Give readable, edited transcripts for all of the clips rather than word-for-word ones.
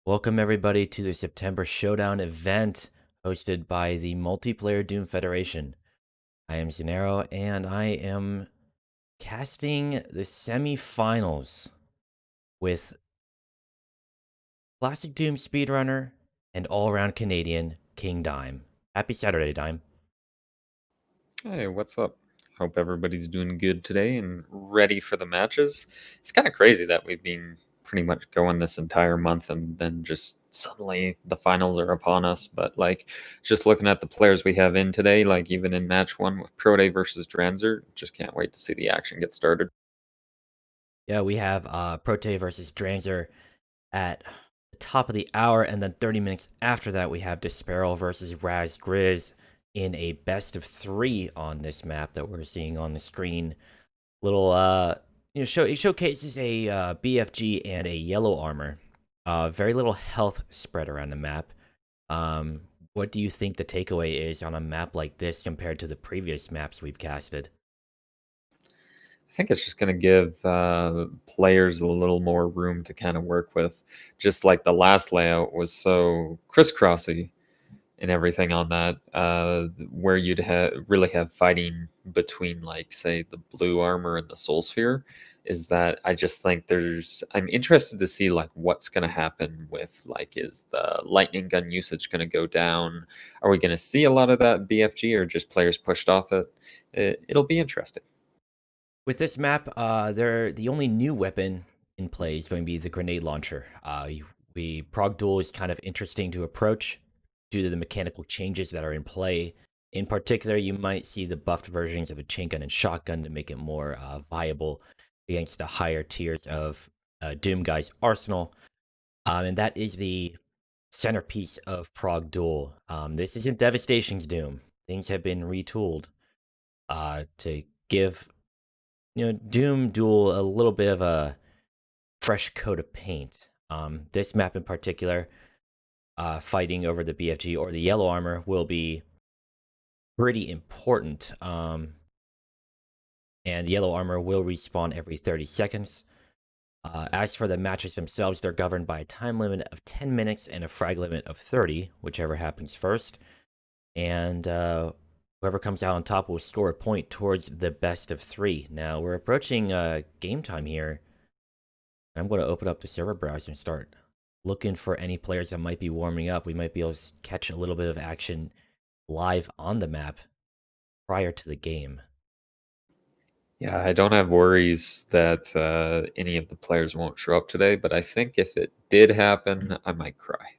Welcome everybody to the September Showdown event hosted by the Multiplayer Doom Federation. I am Xenaero and I am casting the semifinals with Classic Doom speedrunner and all-around Canadian KingDime. Happy Saturday, Dime. Hey, what's up? Hope everybody's doing good today and ready for the matches. It's kind of crazy that we've been pretty much going this entire month and then just suddenly the finals are upon us. But just looking at the players we have in today, like even in match one with Proteh versus Dranzer, just can't wait to see the action get started. Yeah, we have Proteh versus Dranzer at the top of the hour, and then 30 minutes after that, we have D'sparil versus Razgriz in a best of 3 on this map that we're seeing on the screen. Little it showcases a BFG and a yellow armor. Very little health spread around the map. What do you think the takeaway is on a map like this compared to the previous maps we've casted? I think it's just going to give players a little more room to kind of work with. Just like the last layout was so crisscrossy and everything on that, where you'd really have fighting between, like, say, the blue armor and the soul sphere. Is that I just think I'm interested to see like what's going to happen with, like, is the lightning gun usage going to go down? Are we going to see a lot of that BFG or just players pushed off It'll be interesting. With this map, the only new weapon in play is going to be the grenade launcher. We ProgDuel is kind of interesting to approach due to the mechanical changes that are in play. In particular, you might see the buffed versions of a chain gun and shotgun to make it more viable against the higher tiers of Doom Guy's arsenal. And that is the centerpiece of ProgDuel. This isn't Devastation's Doom. Things have been retooled to give Doom Duel a little bit of a fresh coat of paint. This map in particular, fighting over the BFG or the yellow armor will be pretty important. And the yellow armor will respawn every 30 seconds. As for the matches themselves, they're governed by a time limit of 10 minutes and a frag limit of 30, whichever happens first. And whoever comes out on top will score a point towards the best of 3. Now, we're approaching game time here. I'm going to open up the server browser and start looking for any players that might be warming up. We might be able to catch a little bit of action live on the map prior to the game. Yeah, I don't have worries that any of the players won't show up today, but I think if it did happen, I might cry.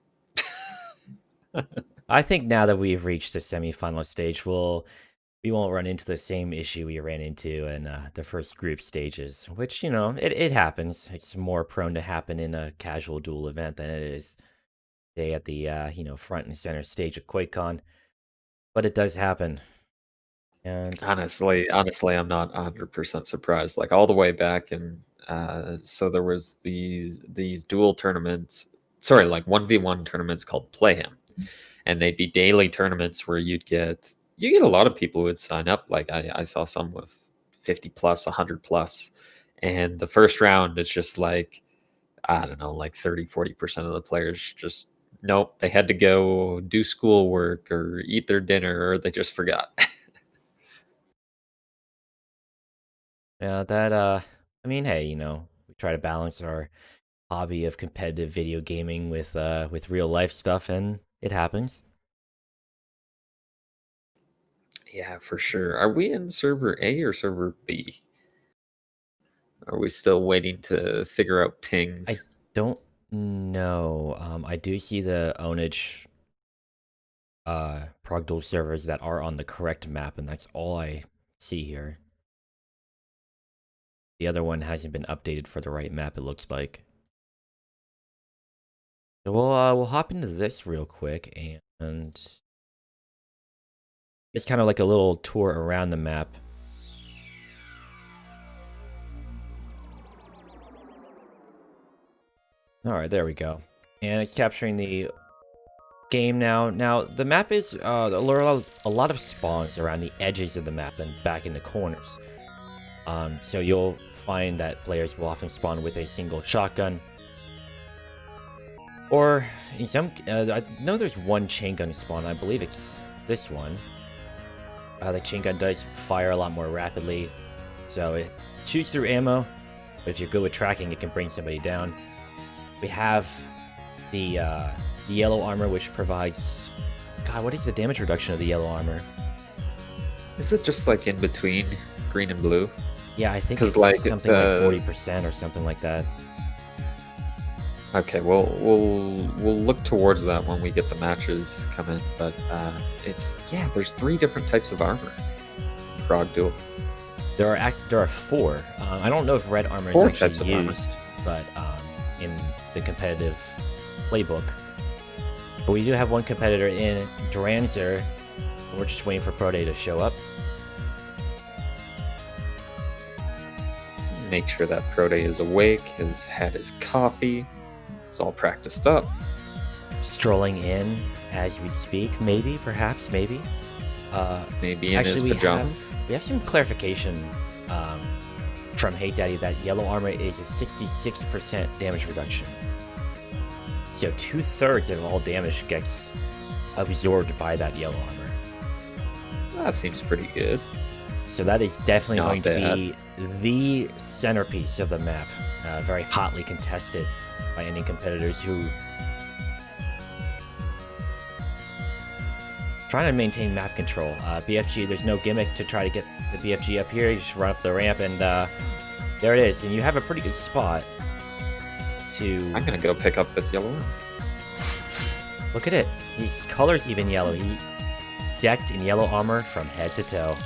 I think now that we've reached the semifinal stage, we won't run into the same issue we ran into in the first group stages, which, it happens. It's more prone to happen in a casual duel event than it is, say, at the, front and center stage of QuakeCon. But it does happen. And Honestly, I'm not 100% surprised. Like, all the way back, and so there was these dual tournaments, sorry, like 1v1 tournaments called Play Him, and they'd be daily tournaments where you get a lot of people who would sign up. Like, I saw some with 50 plus, 100 plus, and the first round it's just like, I don't know, like 30-40% of the players just nope, they had to go do schoolwork or eat their dinner or they just forgot. yeah, I mean, hey, we try to balance our hobby of competitive video gaming with real life stuff, and it happens. Yeah, for sure. Are we in server A or server B? Are we still waiting to figure out I pings? don't know. I do see the ownage ProgDuel servers that are on the correct map, and that's all I see here. The other one hasn't been updated for the right map, it looks like. So we'll hop into this real quick and just kind of like a little tour around the map. All right, there we go. And it's capturing the game now. Now, the map is a lot of spawns around the edges of the map and back in the corners. So you'll find that players will often spawn with a single shotgun. Or in some, I know there's one chain gun spawn. I believe it's this one. The chain gun does fire a lot more rapidly, so it shoots through ammo. But if you're good with tracking, it can bring somebody down. We have the yellow armor, which provides. God, what is the damage reduction of the yellow armor? Is it just like in between green and blue? Yeah, I think it's like something like 40% or something like that. Okay, we'll look towards that when we get the matches come in. But there's 3 different types of armor. ProgDuel. There are 4. I don't know if red armor is 4 types actually of armor. used, but in the competitive playbook. But we do have one competitor in Dranzer. We're just waiting for Proteh to show up. Make sure that Proteh is awake, has had his coffee, it's all practiced up. Strolling in as we speak, maybe, perhaps, maybe. Maybe in his pajamas. We have some clarification from Hey Daddy that yellow armor is a 66% damage reduction. So 2/3 of all damage gets absorbed by that yellow armor. That seems pretty good. So that is definitely Not going to bad. be the centerpiece of the map. Very hotly contested by any competitors who trying to maintain map control. BFG, there's no gimmick to try to get the BFG up here. You just run up the ramp and there it is. And you have a pretty good spot to... I'm gonna go pick up this yellow one. Look at it. His color's even yellow. He's decked in yellow armor from head to toe.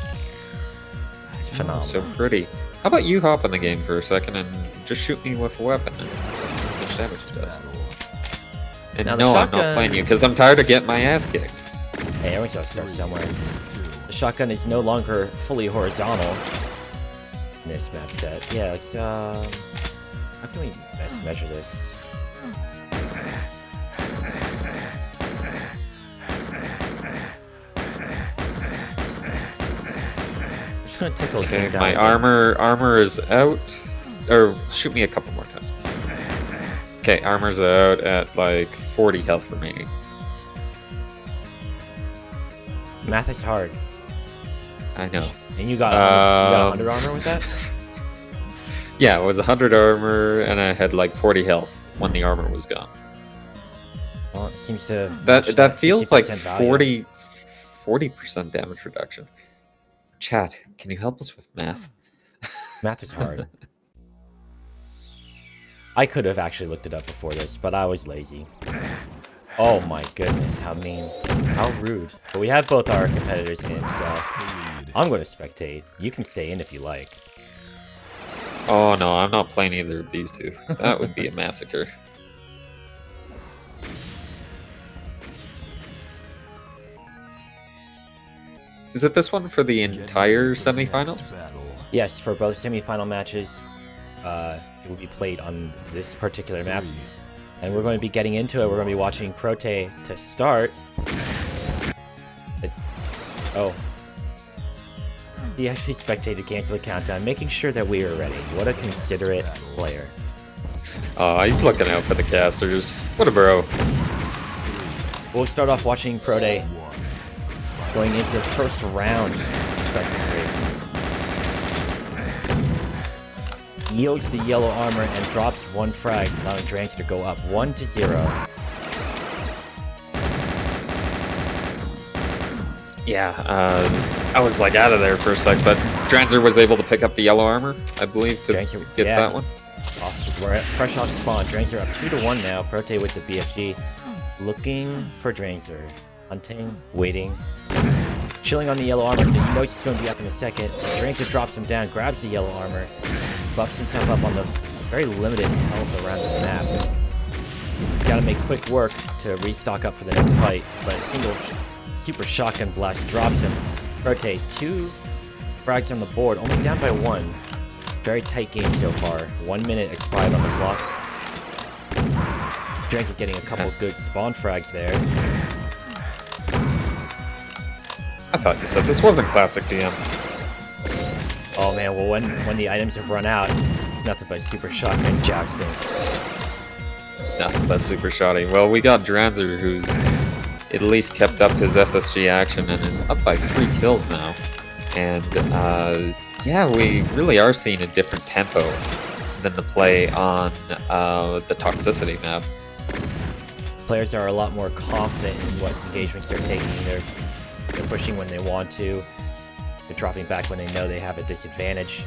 It's phenomenal. So pretty. How about you hop in the game for a second and just shoot me with a weapon and let's see how much damage it does. And Now the no, I'm shotgun- not playing you because I'm tired of getting my ass kicked. Hey, everyone's gotta start somewhere. The shotgun is no longer fully horizontal in this map set. Yeah, it's how can we best measure this? I'm just gonna tickle Okay, KingDime my again. armor is out. Or shoot me a couple more times. Okay, armor's out at like 40 health remaining. Math is hard. I know. And you got 100 Um, armor with that? Yeah, it was 100 armor and I had like 40 health when the armor was gone. Well, it seems to That feels like 60% value. 40% damage reduction. Chat, can you help us with math? Math is hard. I could have actually looked it up before this, but I was lazy. Oh my goodness, how mean. How rude. But we have both our competitors in, so I'm going to spectate. You can stay in if you like. Oh no, I'm not playing either of these two. That would be a massacre. Is it this one for the entire semifinals? Yes, for both semifinal matches, it will be played on this particular map. And we're going to be getting into it. We're going to be watching Proteh to start. Oh. He actually spectated cancel the countdown, making sure that we were ready. What a considerate player. Oh, he's looking out for the casters. What a bro. We'll start off watching Proteh going into the first round. Best of 3. Yields the yellow armor and drops one frag, allowing Dranzer to go up 1-0. Yeah, I was like out of there for a sec, but Dranzer was able to pick up the yellow armor, I believe, to Dranzer, get yeah. that one. We're fresh off spawn. Dranzer up 2-1 now. Proteh with the BFG. Looking for Dranzer. Hunting, waiting. Chilling on the yellow armor. He knows he's going to be up in a second. So Dranzer drops him down, grabs the yellow armor, buffs himself up on the very limited health around the map. Gotta make quick work to restock up for the next fight, but a single super shotgun blast drops him. Proteh, 2 frags on the board, only down by 1. Very tight game so far. 1 minute expired on the clock. Dranzer getting a couple good spawn frags there. I thought you said this wasn't classic DM. Oh man, well when the items have run out, it's nothing but super shotgun jousting. Nothing but super shoddy. Well, we got Dranzer, who's at least kept up his SSG action and is up by 3 kills now. And yeah, we really are seeing a different tempo than the play on the Toxicity map. Players are a lot more confident in what engagements they're taking. They're pushing when they want to. They're dropping back when they know they have a disadvantage.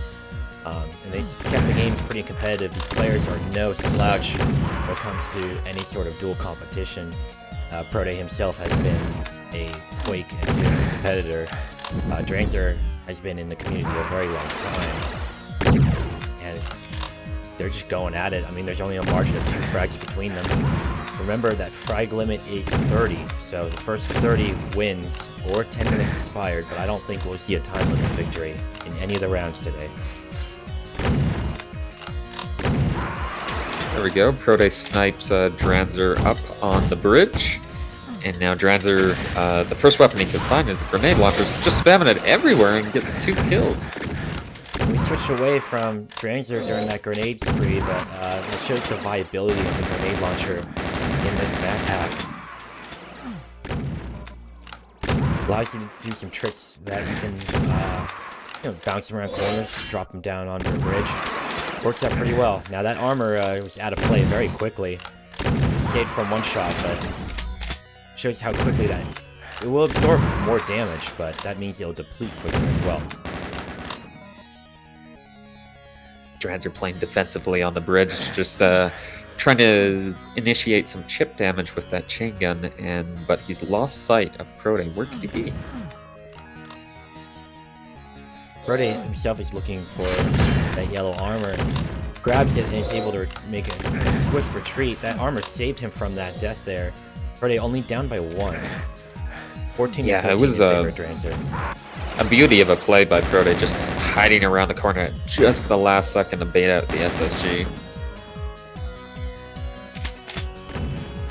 And they kept the games pretty competitive. These players are no slouch when it comes to any sort of duel competition. Proteh himself has been a Quake and Doom competitor. Dranzer has been in the community a very long time. And they're just going at it. I mean, there's only a margin of 2 frags between them. Remember that frag limit is 30, so the first to 30 wins, or 10 minutes expired, but I don't think we'll see a time limit victory in any of the rounds today. There we go. Proteh snipes Dranzer up on the bridge. And now Dranzer, the first weapon he could find is the grenade launcher, so just spamming it everywhere and gets 2 kills. We switched away from Dranzer during that grenade spree, but it shows the viability of the grenade launcher in this backpack. Allows you to do some tricks that you can bounce around corners, drop them down onto a bridge. Works out pretty well. Now that armor was out of play very quickly. Saved from 1 shot, but shows how quickly that... It will absorb more damage, but that means it'll deplete quicker as well. Dranzer playing defensively on the bridge, just trying to initiate some chip damage with that chain gun, but he's lost sight of Proteh. Where could he be? Proteh himself is looking for that yellow armor, grabs it and is able to make a swift retreat. That armor saved him from that death there. Proteh only down by 1. 14 yeah, to 13 it was in favor of Dranzer. A beauty of a play by Proteh, just hiding around the corner at just the last second to bait out the SSG.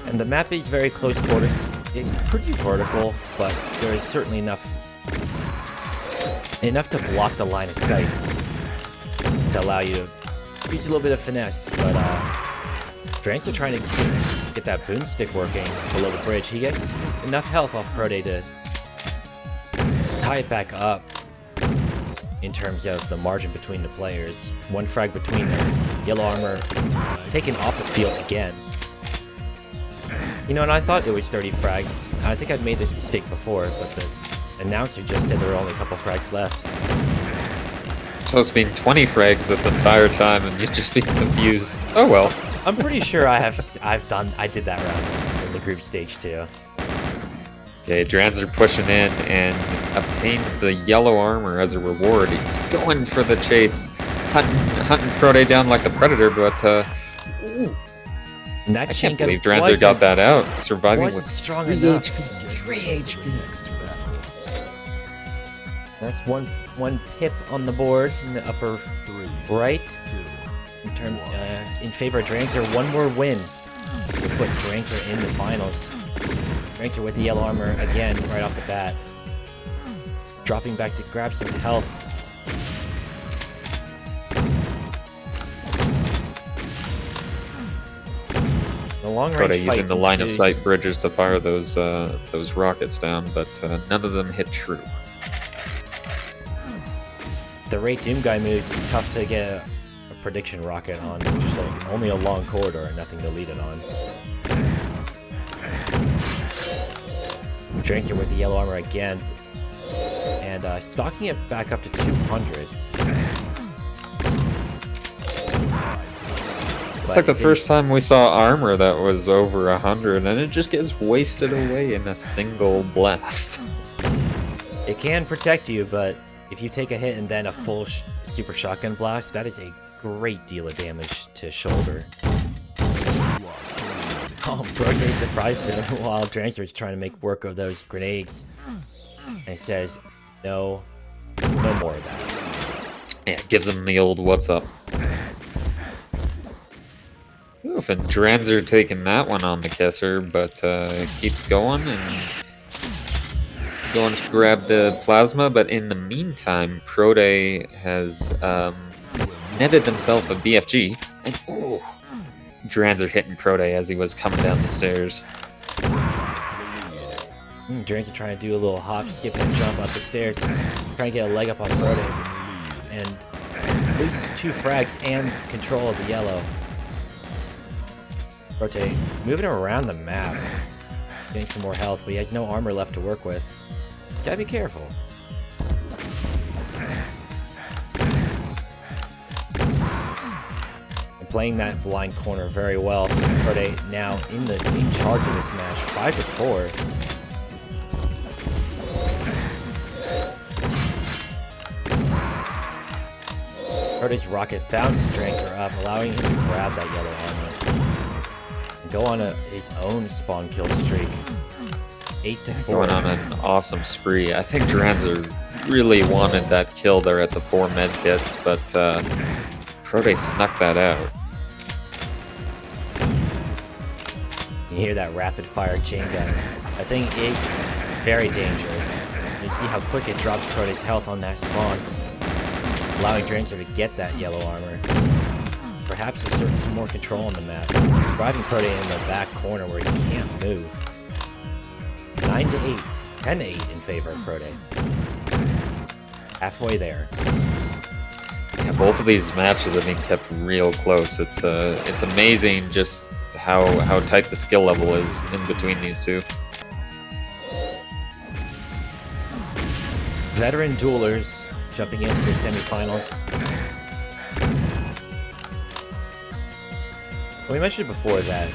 And the map is very close quarters. It's pretty vertical, but there is certainly enough to block the line of sight to allow you to use a little bit of finesse. But Dranzer trying to get that boomstick working below the bridge. He gets enough health off Proteh to tie it back up in terms of the margin between the players. 1 frag between them. Yellow armor taken off the field again. You know, and I thought it was 30 frags. I think I've made this mistake before, but the announcer just said there were only a couple frags left. So it's been 20 frags this entire time, and you've just been confused. Oh well. I'm pretty sure I did that round in the group stage too. Okay, Dranzer pushing in and obtains the yellow armor as a reward. He's going for the chase, hunting Proteh down like the predator, but and that I can't believe Dranzer got that out, surviving with strong 3 enough. HP. 3 HP. That's one pip on the board in the upper right. In favor of Dranzer, 1 more win will put Dranzer in the finals. Dranzer with the yellow armor again right off the bat, dropping back to grab some health. The long range Proteh using the line of sight bridges to fire those rockets down, but none of them hit true. The rate Doom guy moves is tough to get a prediction rocket on, just like only a long corridor and nothing to lead it on. Dranzer with the yellow armor again, and stocking it back up to 200. It's like the first time we saw armor that was over 100, and it just gets wasted away in a single blast. It can protect you, but if you take a hit and then a full super shotgun blast, that is a great deal of damage to shoulder. Oh, Proteh surprised him while Dranzer is trying to make work of those grenades. And says, no more of that. Yeah, gives him the old what's up. Oof, and Dranzer taking that one on the kisser, but keeps going and going to grab the plasma. But in the meantime, Proteh has netted himself a BFG. And Dranzer hitting Proteh as he was coming down the stairs. Dranzer trying to do a little hop, skip, and jump up the stairs, trying to get a leg up on Proteh, and loses 2 frags and control of the yellow. Proteh moving around the map, getting some more health, but he has no armor left to work with. Gotta be careful. And playing that blind corner very well. Proteh now in charge of this match, 5-4. Proteh's rocket bounces Dranzer up, allowing him to grab that yellow armor and go on his own spawn kill streak. 8-4. Going on an awesome spree. I think Dranzer really wanted that kill there at the 4 medkits, but Proteh snuck that out. You hear that rapid fire chain gun. That thing is very dangerous. You see how quick it drops Proteh's health on that spawn, allowing Dranzer to get that yellow armor. Perhaps assert some more control on the map, driving Proteh in the back corner where he can't move. 9-8, 10-8 in favor of Proteh. Halfway there. Yeah, both of these matches have been kept real close. It's amazing just how tight the skill level is in between these two. Veteran duelers jumping into the semifinals. We mentioned before that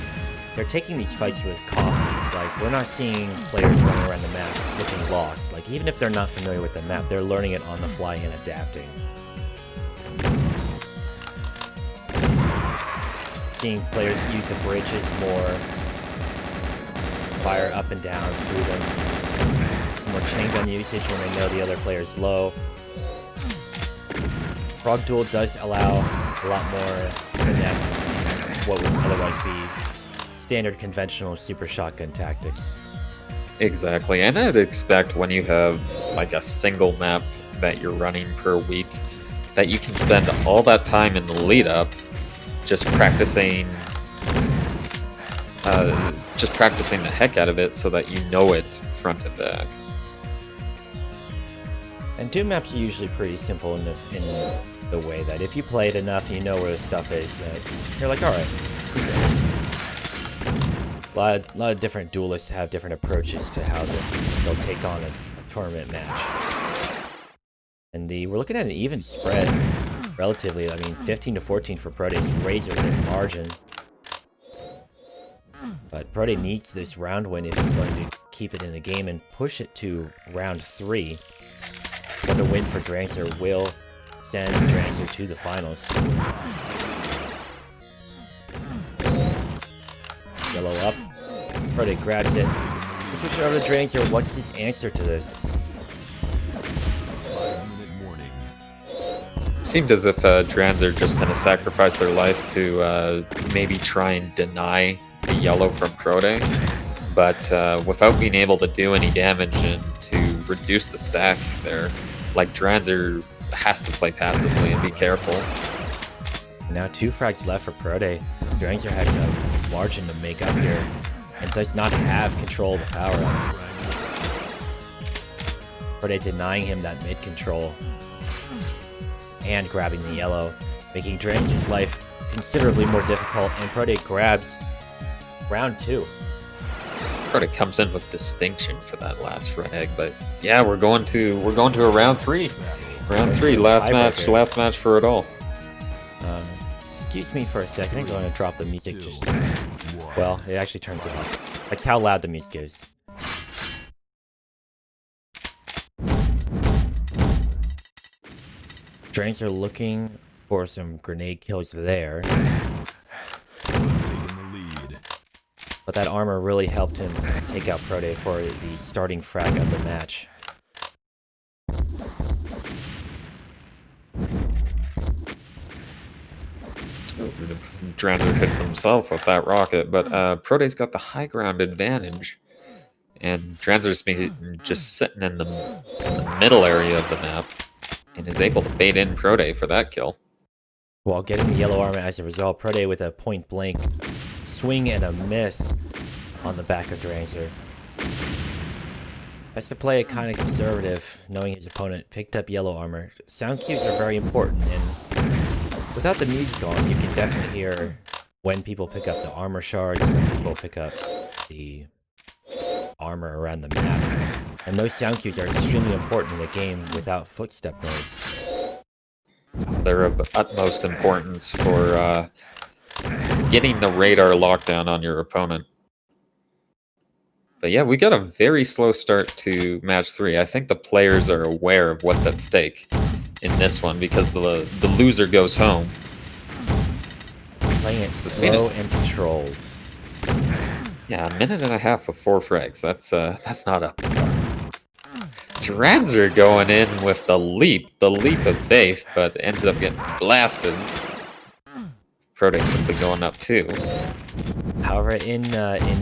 they're taking these fights with confidence. Like, we're not seeing players running around the map looking lost. Like, even if they're not familiar with the map, they're learning it on the fly and adapting. Seeing players use the bridges more, fire up and down through them. Some more chain gun usage when they know the other player's low. ProgDuel does allow a lot more finesse, what would otherwise be standard conventional super shotgun tactics. Exactly, and I'd expect when you have like a single map that you're running per week, that you can spend all that time in the lead up just practicing the heck out of it so that you know it front and back. And Doom maps are usually pretty simple in the way that if you play it enough, you know where the stuff is. You're like, all right. A lot of different duelists have different approaches to how they'll take on a tournament match. And we're looking at an even spread, relatively. I mean, 15-14 for Proteh's razor thin margin. But Proteh needs this round win if he's going to keep it in the game and push it to round 3. Another win for Dranzer will send Dranzer to the finals. Yellow up. Proteh grabs it. Switch over to Dranzer. What's his answer to this? Seemed as if Dranzer just kind of sacrificed their life to maybe try and deny the yellow from Proteh, but without being able to do any damage and to reduce the stack there, like Dranzer has to play passively and be careful. Now 2 frags left for Proteh. Dranzer has a margin to make up here and does not have control of the power line. Proteh denying him that mid control and grabbing the yellow, making Dranzer's life considerably more difficult, and Proteh grabs round 2. Proteh comes in with distinction for that last frag, but yeah, we're going to a round 3. Round 3, last match for it all. Excuse me for a second, I'm going to drop the music just... Well, it actually turns it off. That's how loud the music is. Dranzer looking for some grenade kills there. But that armor really helped him take out Proteh for the starting frag of the match. Dranzer hits himself with that rocket, but Proteh's got the high ground advantage, and Dranzer's just sitting in the middle area of the map and is able to bait in Proteh for that kill. while getting the yellow armor as a result. Proteh with a point blank swing and a miss on the back of Dranzer. Has to play it kind of conservative, knowing his opponent picked up yellow armor. Sound cues are very important, and without the music on, you can definitely hear when people pick up the armor shards, when people pick up the armor around the map. And those sound cues are extremely important in a game without footstep noise. They're of utmost importance for getting the radar lockdown on your opponent. But yeah, we got a very slow start to match 3. I think the players are aware of what's at stake in this one because the loser goes home. Playing it slow and controlled. Yeah, a minute and a half with 4 frags. That's not up. Dranzer going in with the leap of faith, but ends up getting blasted. Proteh quickly going up too. However, in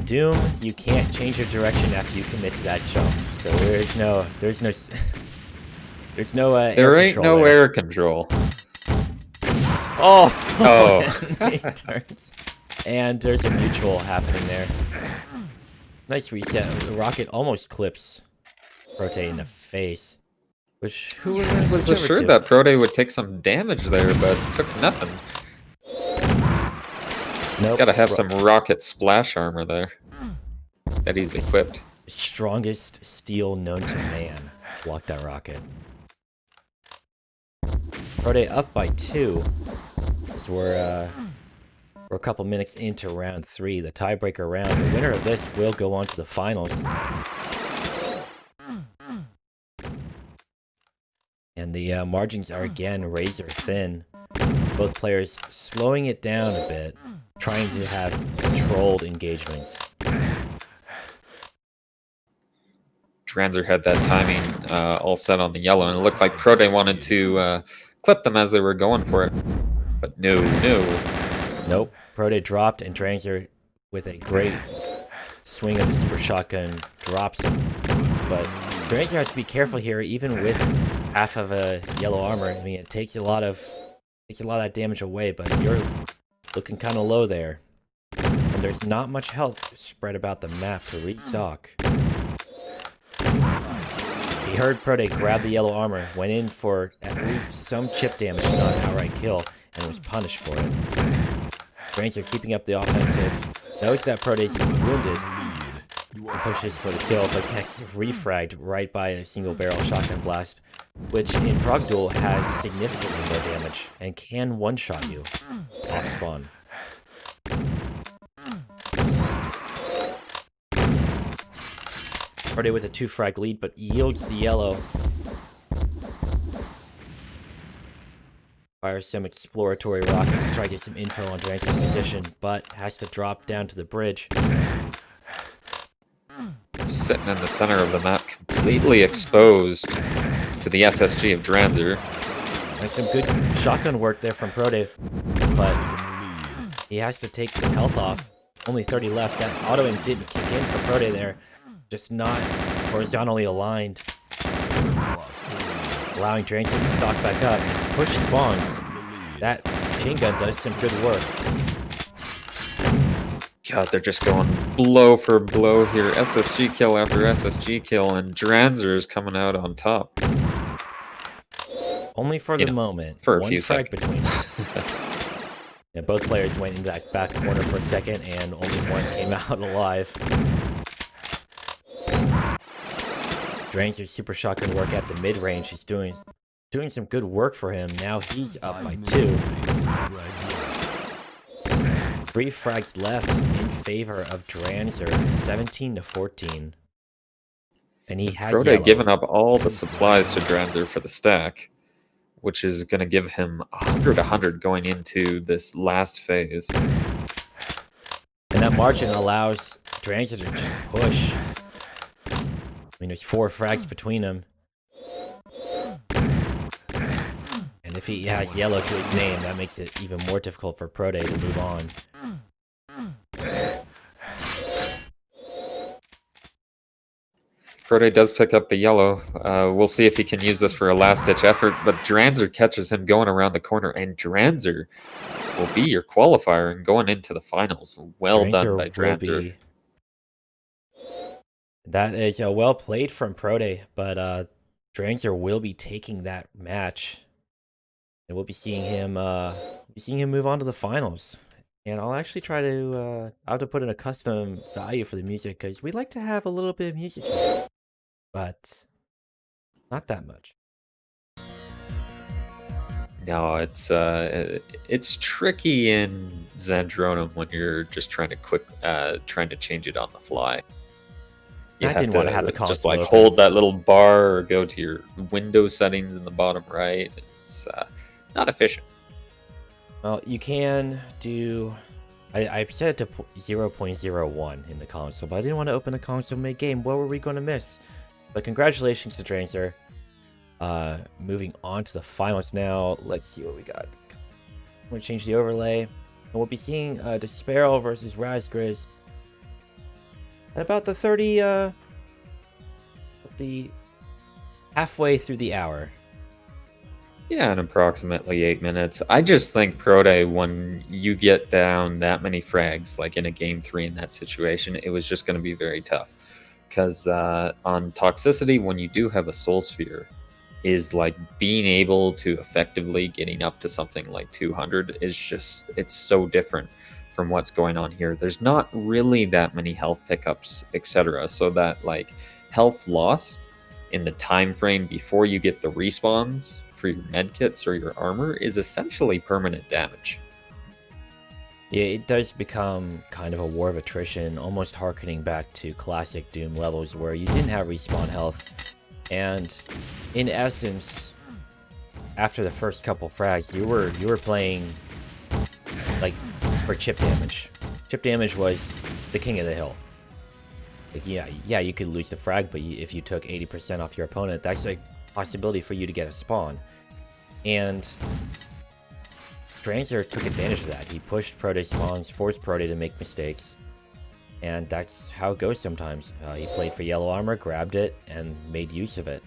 Doom, you can't change your direction after you commit to that jump. So there ain't no There ain't no air control. And, and there's a mutual happening there. Nice reset. The rocket almost clips Proteh in the face. Which who was assured that Proteh would take some damage there, but took nothing. Nope. He's got to have some rocket splash armor there that he's equipped. Strongest steel known to man. Block that rocket. Proteh up by 2. So we're a couple minutes into round 3, the tiebreaker round. The winner of this will go on to the finals. And the margins are again razor thin. Both players slowing it down a bit, trying to have controlled engagements. Dranzer had that timing all set on the yellow, and it looked like Proteh wanted to clip them as they were going for it. But no. Nope. Proteh dropped, and Dranzer, with a great swing of the super shotgun, drops him. But Dranzer has to be careful here, even with half of a yellow armor. I mean, it takes a lot of that damage away, but you're looking kind of low there. And there's not much health spread about the map to restock. He heard Proteh grab the yellow armor, went in for at least some chip damage, not an outright kill, and was punished for it. Dranzer keeping up the offensive, knows that Proteh's wounded, and pushes for the kill, but gets refragged right by a single barrel shotgun blast, which in ProgDuel has significantly more damage and can one-shot you off spawn. Proteh with a 2-frag lead, but yields the yellow. Fires some exploratory rockets to try to get some info on Dranzer's position, but has to drop down to the bridge. Sitting in the center of the map, completely exposed to the SSG of Dranzer. And some good shotgun work there from Proteh, but he has to take some health off. Only 30 left. That auto-aim didn't kick in for Proteh there. Just not horizontally aligned. Allowing Dranzer to stock back up. Push spawns. That chain gun does some good work. God, they're just going blow for blow here. SSG kill after SSG kill, and Dranzer is coming out on top. Only for the moment. For a few seconds. Between yeah, both players went into that back corner for a second, and only one came out alive. Dranzer's super shotgun work at the mid-range is doing some good work for him. Now he's up by 2. 3 frags left in favor of Dranzer, 17-14. And he has Proteh giving up all the supplies to Dranzer for the stack, which is going to give him 100 going into this last phase. And that margin allows Dranzer to just push. I mean, there's 4 frags between them. And if he has yellow to his name, that makes it even more difficult for Proteh to move on. Proteh does pick up the yellow. We'll see if he can use this for a last-ditch effort, but Dranzer catches him going around the corner, and Dranzer will be your qualifier and going into the finals. Well done by Will Dranzer. be. That is well played from Proteh, but Dranzer will be taking that match, and we'll be seeing him move on to the finals. And I'll actually try to I have to put in a custom value for the music because we like to have a little bit of music here, but not that much. No, it's tricky in Zandronum when you're just trying to change it on the fly. You didn't want to have the console just like open. hold that little bar or go to your window settings in the bottom right. It's not efficient. Well, you can do. I set it to 0.01 in the console, but I didn't want to open the console mid-game. What were we going to miss? But congratulations to Dranzer. Moving on to the finals now. Let's see what we got. I'm going to change the overlay. And we'll be seeing D'sparil versus Razgriz at about the halfway through the hour. Yeah, in approximately 8 minutes. I just think Proteh, when you get down that many frags, like in a game 3 in that situation, it was just going to be very tough. Because on toxicity, when you do have a soul sphere, is like being able to effectively getting up to something like 200 is just, it's so different from what's going on here. There's not really that many health pickups, etc. So that like health lost in the time frame before you get the respawns for your medkits or your armor is essentially permanent damage. Yeah, it does become kind of a war of attrition, almost harkening back to classic Doom levels where you didn't have respawn health. And in essence, after the first couple frags, you were playing like for chip damage. Chip damage was the king of the hill. Like, yeah, you could lose the frag, but if you took 80% off your opponent, that's a possibility for you to get a spawn. And Dranzer took advantage of that. He pushed Proteh spawns, forced Proteh to make mistakes, and that's how it goes sometimes. He played for yellow armor, grabbed it, and made use of it.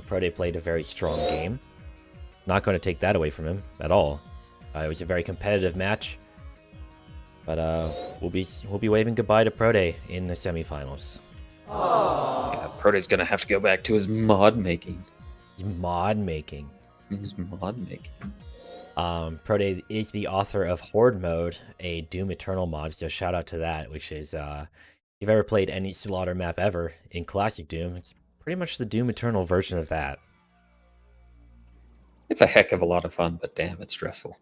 Proteh played a very strong game. Not going to take that away from him at all. It was a very competitive match, but we'll be waving goodbye to Proteh in the semifinals. Yeah, Proteh's gonna have to go back to his mod making. Proteh is the author of Horde Mode, a Doom Eternal mod, so shout out to that, which is, if you've ever played any Slaughter map ever in Classic Doom, it's pretty much the Doom Eternal version of that. It's a heck of a lot of fun, but damn, it's stressful.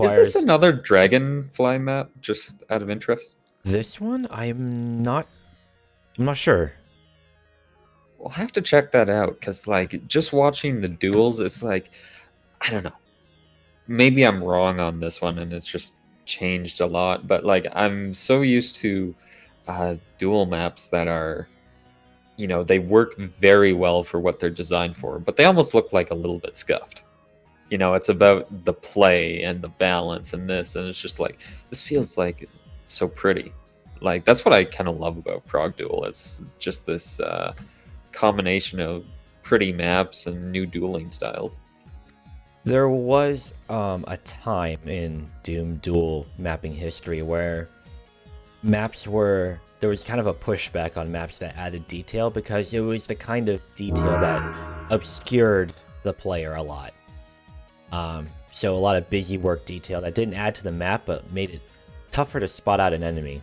Is this another Dragonfly map, just out of interest? This one? I'm not sure. We'll have to check that out, because like just watching the duels, it's like, I don't know. Maybe I'm wrong on this one and it's just changed a lot, but like I'm so used to duel maps that are, you know, they work very well for what they're designed for, but they almost look like a little bit scuffed. You know, it's about the play and the balance and this, and it's just like, this feels like so pretty. Like, that's what I kind of love about ProgDuel. It's just this combination of pretty maps and new dueling styles. There was a time in Doom duel mapping history where there was kind of a pushback on maps that added detail because it was the kind of detail that obscured the player a lot. So a lot of busy work detail that didn't add to the map but made it tougher to spot out an enemy.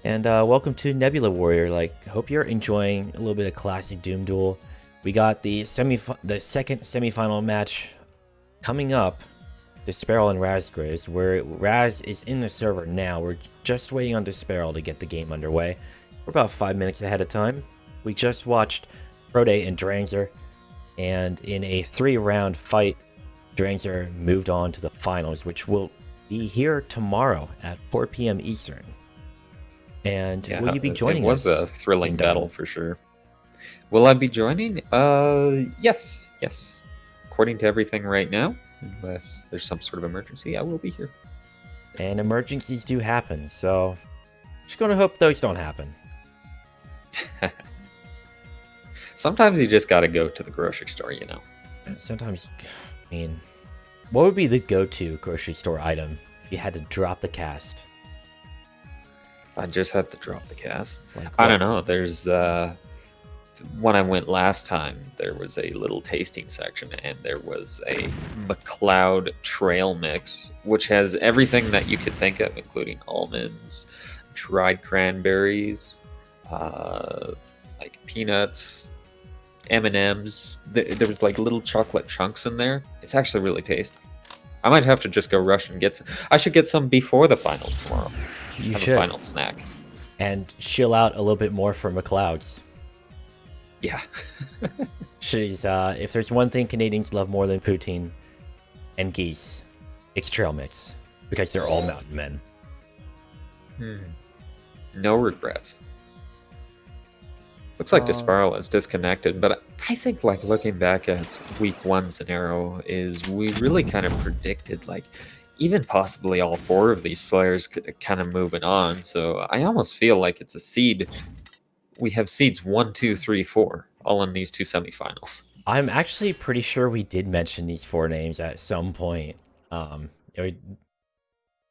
And welcome to Nebula Warrior. Like, hope you're enjoying a little bit of classic Doom Duel. We got the second semifinal match coming up. D'sparil and Razgriz, where Raz is in the server now. We're just waiting on D'sparil to get the game underway. We're about 5 minutes ahead of time. We just watched Proteh and Dranzer, and in a 3-round fight, Dranzer moved on to the finals, which will be here tomorrow at 4 p.m. Eastern. And yeah, will you be joining us? It was a thrilling battle for sure. Will I be joining? Yes. According to everything right now, unless there's some sort of emergency, I will be here. And emergencies do happen, so Just gonna hope those don't happen. Sometimes you just gotta go to the grocery store, you know. Sometimes, I mean, what would be the go-to grocery store item if you had to drop the cast? I just had to drop the cast. Like I what? don't know. There's when I went last time, there was a little tasting section, and there was a McLeod trail mix, which has everything that you could think of, including almonds, dried cranberries, like peanuts, M&Ms. There was like little chocolate chunks in there. It's actually really tasty. I might have to just go rush and get some. I should get some before the finals tomorrow. You Have should. a final snack. And chill out a little bit more for McLeod's. Yeah. She's, if there's one thing Canadians love more than poutine and geese, it's trail mix. Because they're all mountain men. No regrets. Looks like D'sparil is disconnected, but I think, like, looking back at week one Xenaero, is we really kind of predicted, like, even possibly all four of these players kind of moving on. So I almost feel like it's a seed. We have seeds 1, 2, 3, 4, all in these two semifinals. I'm actually pretty sure we did mention these 4 names at some point.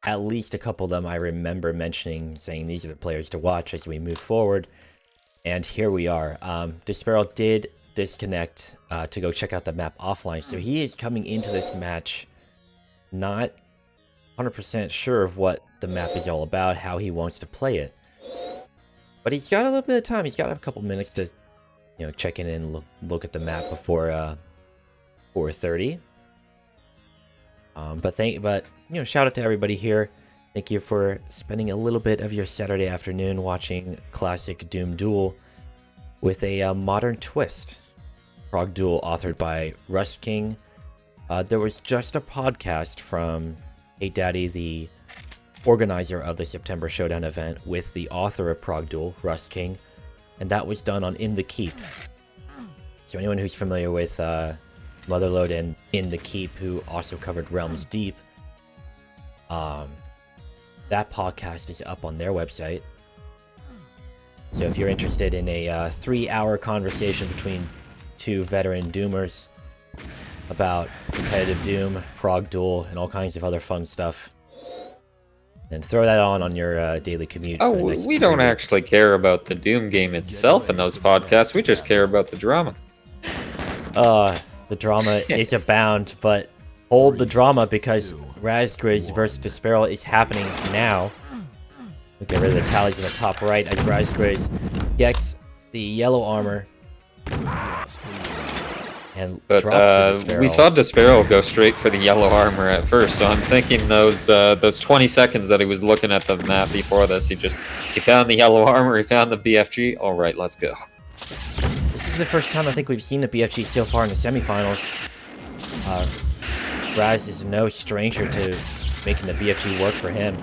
At least a couple of them I remember mentioning, saying these are the players to watch as we move forward. And here we are. D'sparil did disconnect to go check out the map offline, so he is coming into this match not 100% sure of what the map is all about, how he wants to play it. But he's got a little bit of time. He's got a couple minutes to, check in and look at the map before 4:30. But shout out to everybody here. Thank you for spending a little bit of your Saturday afternoon watching classic Doom Duel with a modern twist. ProgDuel, authored by Rust King. There was just a podcast from Hey Daddy, the organizer of the September Showdown event, with the author of ProgDuel, Rust King, and that was done on In the Keep. So anyone who's familiar with Motherlode and In the Keep, who also covered Realms Deep, that podcast is up on their website. So if you're interested in a 3-hour conversation between 2 veteran Doomers about competitive Doom, ProgDuel, and all kinds of other fun stuff, then throw that on your daily commute. Oh, for the next we 3 don't weeks. actually care about the Doom game itself in those podcasts. We just care about the drama. The drama is abound, but hold the drama, because Razgriz versus D'sparil is happening now. We'll get rid of the tallies in the top right as Razgriz gets the yellow armor and drops to D'sparil. We saw D'sparil go straight for the yellow armor at first, so I'm thinking those 20 seconds that he was looking at the map before this, he found the yellow armor, he found the BFG. All right, let's go. This is the first time I think we've seen the BFG so far in the semifinals. Raz is no stranger to making the BFG work for him.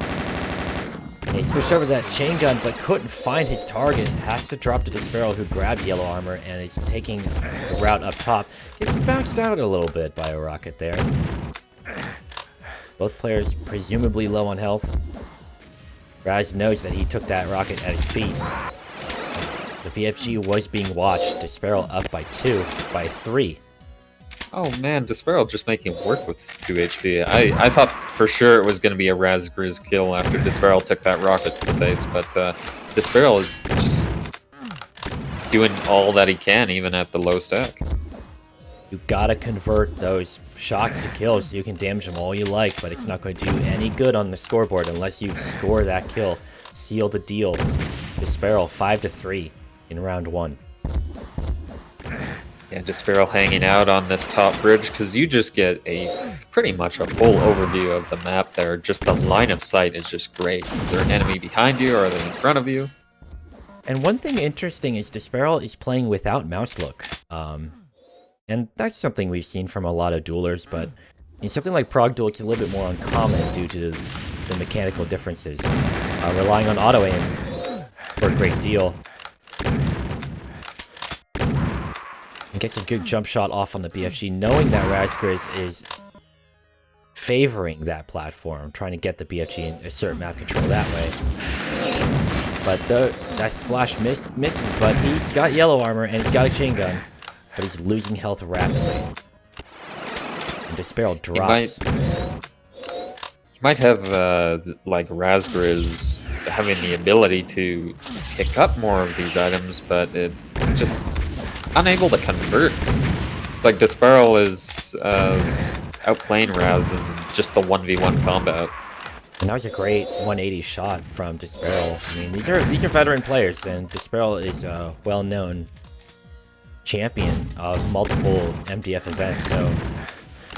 And he switched over to that chain gun, but couldn't find his target. Has to drop to D'sparil, who grabbed yellow armor and is taking the route up top. Gets bounced out a little bit by a rocket there. Both players presumably low on health. Raz knows that he took that rocket at his feet. The BFG was being watched. D'sparil up by 2, by 3. Oh man, D'sparil just making work with 2 HP. I thought for sure it was going to be a Razgriz kill after D'sparil took that rocket to the face, but D'sparil is just doing all that he can, even at the low stack. You gotta convert those shots to kills so you can damage them all you like, but it's not going to do any good on the scoreboard unless you score that kill. Seal the deal. D'sparil 5-3 in round 1. Yeah, D'sparil hanging out on this top bridge, because you just get pretty much a full overview of the map there. Just the line of sight is just great. Is there an enemy behind you, or are they in front of you? And one thing interesting is D'sparil is playing without mouse look. And that's something we've seen from a lot of duelers, but in something like ProgDuel, it's a little bit more uncommon due to the mechanical differences. Relying on auto-aim for a great deal. And gets a good jump shot off on the BFG, knowing that Razgriz is favoring that platform, trying to get the BFG and assert map control that way. But that splash misses, but he's got yellow armor and he's got a chain gun. But he's losing health rapidly. And D'sparil drops. He might have, like, Razgriz having the ability to pick up more of these items, but it just unable to convert. It's like D'sparil is outplaying Raz in just the 1v1 combat. And that was a great 180 shot from D'sparil. I mean, these are veteran players, and D'sparil is a well-known champion of multiple MDF events. So,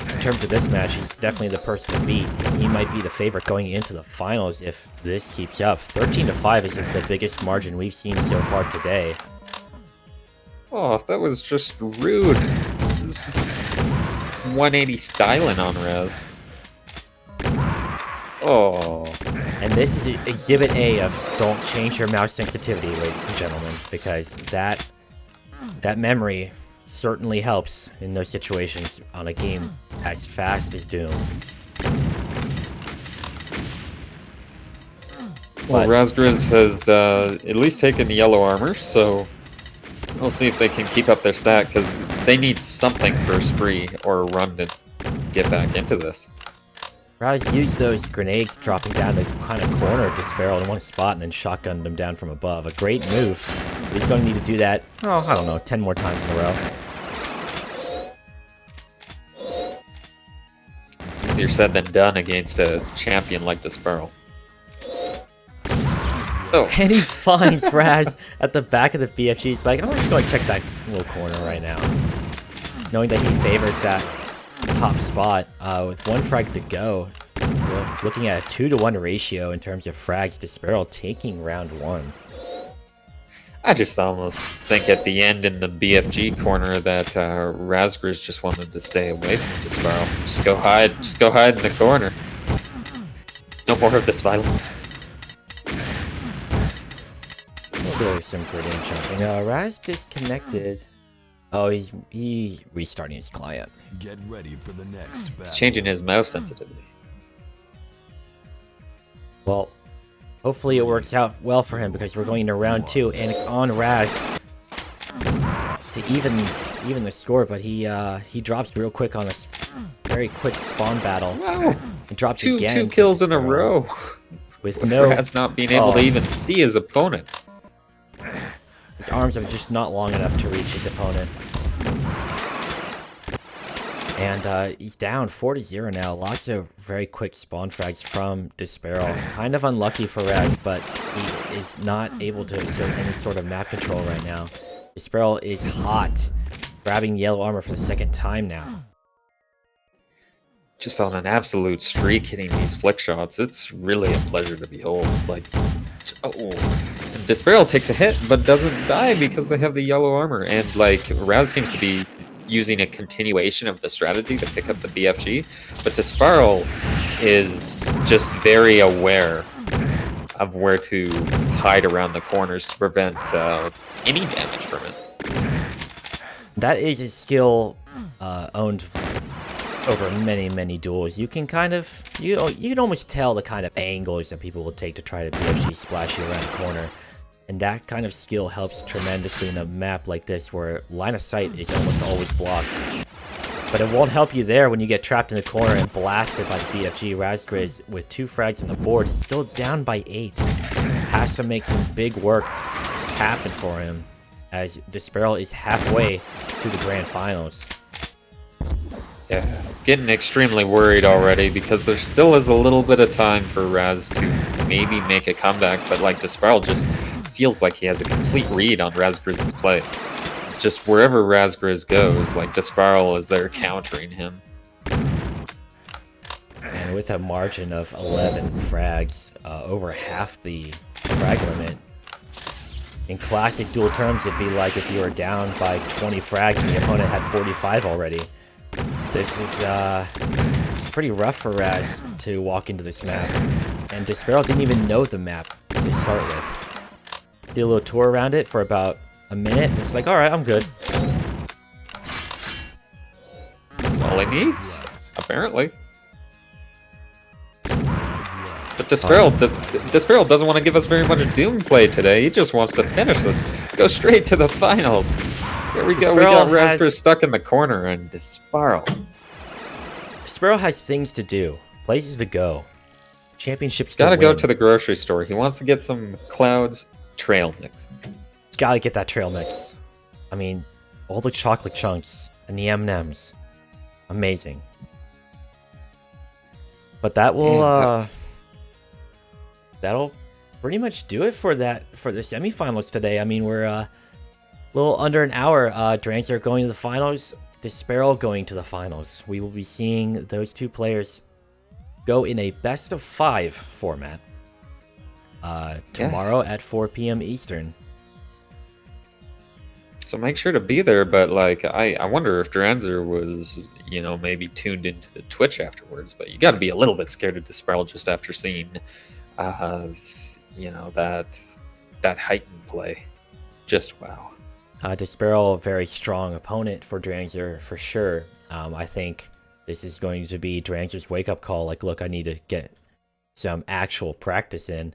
in terms of this match, he's definitely the person to beat. He might be the favorite going into the finals if this keeps up. 13-5 is the biggest margin we've seen so far today. Oh, that was just rude. This is 180 styling on Raz. Oh. And this is Exhibit A of don't change your mouse sensitivity, ladies and gentlemen, because that memory certainly helps in those situations on a game as fast as Doom. Well, Razgriz has at least taken the yellow armor, so we'll see if they can keep up their stat, because they need something for a spree or a run to get back into this. Raz used those grenades dropping down to kind of corner D'sparil in one spot and then shotgunned them down from above. A great move. But he's going to need to do that, oh, I don't know, 10 more times in a row. Easier said than done against a champion like D'sparil. Oh. And he finds Raz at the back of the BFG. He's like, I'm just going to check that little corner right now. Knowing that he favors that top spot with one frag to go. We're looking at a 2-to-1 ratio in terms of frags. D'sparil taking round 1. I just almost think at the end in the BFG corner that Razgriz just wanted to stay away from D'sparil. Just go hide in the corner. No more of this violence. There's some grenade jumping. Raz disconnected. Oh, he's restarting his client. Get ready for the next battle. He's changing his mouse sensitivity. Well, hopefully it works out well for him because we're going into round 2 and it's on Raz to even the score. But he drops real quick on a very quick spawn battle. Wow! He drops Two again. kills in a row. With no Raz not being able to even see his opponent. His arms are just not long enough to reach his opponent. And he's down 4-0 now. Lots of very quick spawn frags from D'sparil. Kind of unlucky for Raz, but he is not able to exert any sort of map control right now. D'sparil is hot, grabbing yellow armor for the second time now. Just on an absolute streak hitting these flick shots. It's really a pleasure to behold. Like, oh. And D'sparil takes a hit, but doesn't die because they have the yellow armor. And, like, Raz seems to be using a continuation of the strategy to pick up the BFG. But D'sparil is just very aware of where to hide around the corners to prevent any damage from it. That is a skill owned over many duels. You can kind of you can almost tell the kind of angles that people will take to try to BFG splash you around the corner, and that kind of skill helps tremendously in a map like this where line of sight is almost always blocked. But it won't help you there when you get trapped in a corner and blasted by the BFG. Razgriz with 2 frags on the board is still down by 8. Has to make some big work happen for him as D'sparil is halfway to the grand finals. Yeah, getting extremely worried already because there still is a little bit of time for Raz to maybe make a comeback, but like D'sparil just feels like he has a complete read on Razgriz's play. Just wherever Razgriz goes, like D'sparil is there countering him. And with a margin of 11 frags, over half the frag limit. In classic duel terms, it'd be like if you were down by 20 frags and the opponent had 45 already. This is it's pretty rough for Raz to walk into this map. And D'sparil didn't even know the map to start with. Did a little tour around it for about a minute, and it's like, alright, I'm good. That's all he needs, apparently. But D'sparil doesn't want to give us very much Doom play today. He just wants to finish this. Go straight to the finals. Here we go. We got Razgriz stuck in the corner, and D'sparil has things to do, places to go, championships. Gotta go to the grocery store. He wants to get some Cloud's trail mix. He's gotta get that trail mix. I mean, all the chocolate chunks and the M&Ms, amazing. But that will that'll pretty much do it for the semifinals today. I mean, we're a little under an hour. Dranzer going to the finals, D'sparil going to the finals. We will be seeing those two players go in a best of 5 format tomorrow at 4 p.m. Eastern. So make sure to be there, but like I wonder if Dranzer was, maybe tuned into the Twitch afterwards, but you got to be a little bit scared of D'sparil just after seeing that heightened play. Just wow. D'sparil, a very strong opponent for Dranzer for sure. I think this is going to be Dranzer's wake-up call. Like, look, I need to get some actual practice in.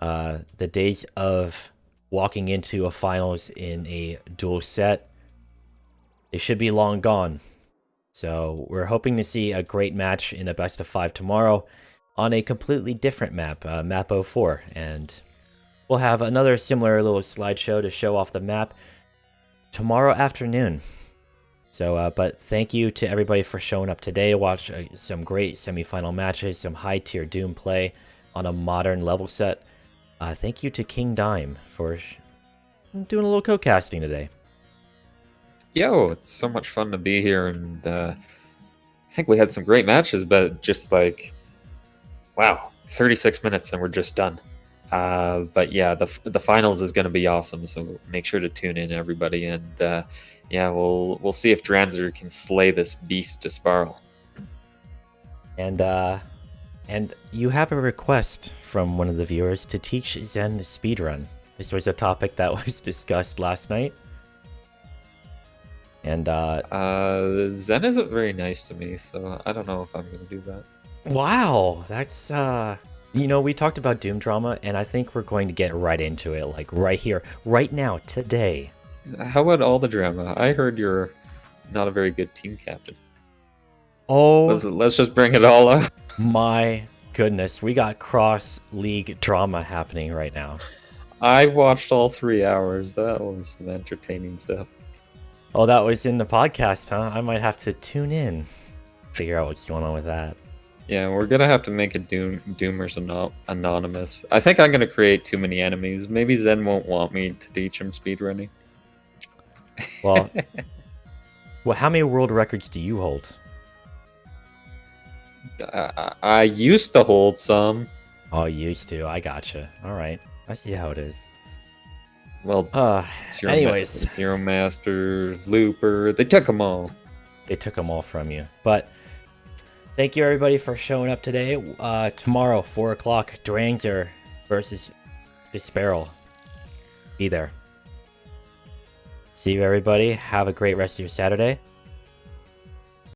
The days of walking into a finals in a dual set, they should be long gone. So we're hoping to see a great match in a best of 5 tomorrow on a completely different map, map 04. And we'll have another similar little slideshow to show off the map tomorrow afternoon. So, but thank you to everybody for showing up today to watch some great semifinal matches, some high-tier Doom play on a modern level set. Thank you to KingDime for doing a little co-casting today. Yo, it's so much fun to be here, and I think we had some great matches, but just like, wow, 36 minutes and we're just done. But yeah, the finals is going to be awesome, so make sure to tune in, everybody, and yeah, we'll see if Dranzer can slay this beast D'sparil. And you have a request from one of the viewers to teach Zen speedrun. This was a topic that was discussed last night. And Zen isn't very nice to me, so I don't know if I'm gonna do that. Wow, that's we talked about Doom drama, and I think we're going to get right into it, like right here, right now, today. How about all the drama? I heard you're not a very good team captain. Oh, let's just bring it all up. My goodness, we got cross-league drama happening right now. I watched all 3 hours. That was some entertaining stuff. Oh, that was in the podcast, huh? I might have to tune in, figure out what's going on with that. Yeah, we're gonna have to make a Doomers anonymous. I think I'm gonna create too many enemies. Maybe Zen won't want me to teach him speedrunning. Well, how many world records do you hold? I used to hold some. Oh, used to. I gotcha. All right, I see how it is. Well, anyways, Hero Master, Looper, they took them all. They took them all from you. But thank you, everybody, for showing up today. Tomorrow, 4 o'clock, Dranzer versus D'sparil. Be there. See you, everybody. Have a great rest of your Saturday.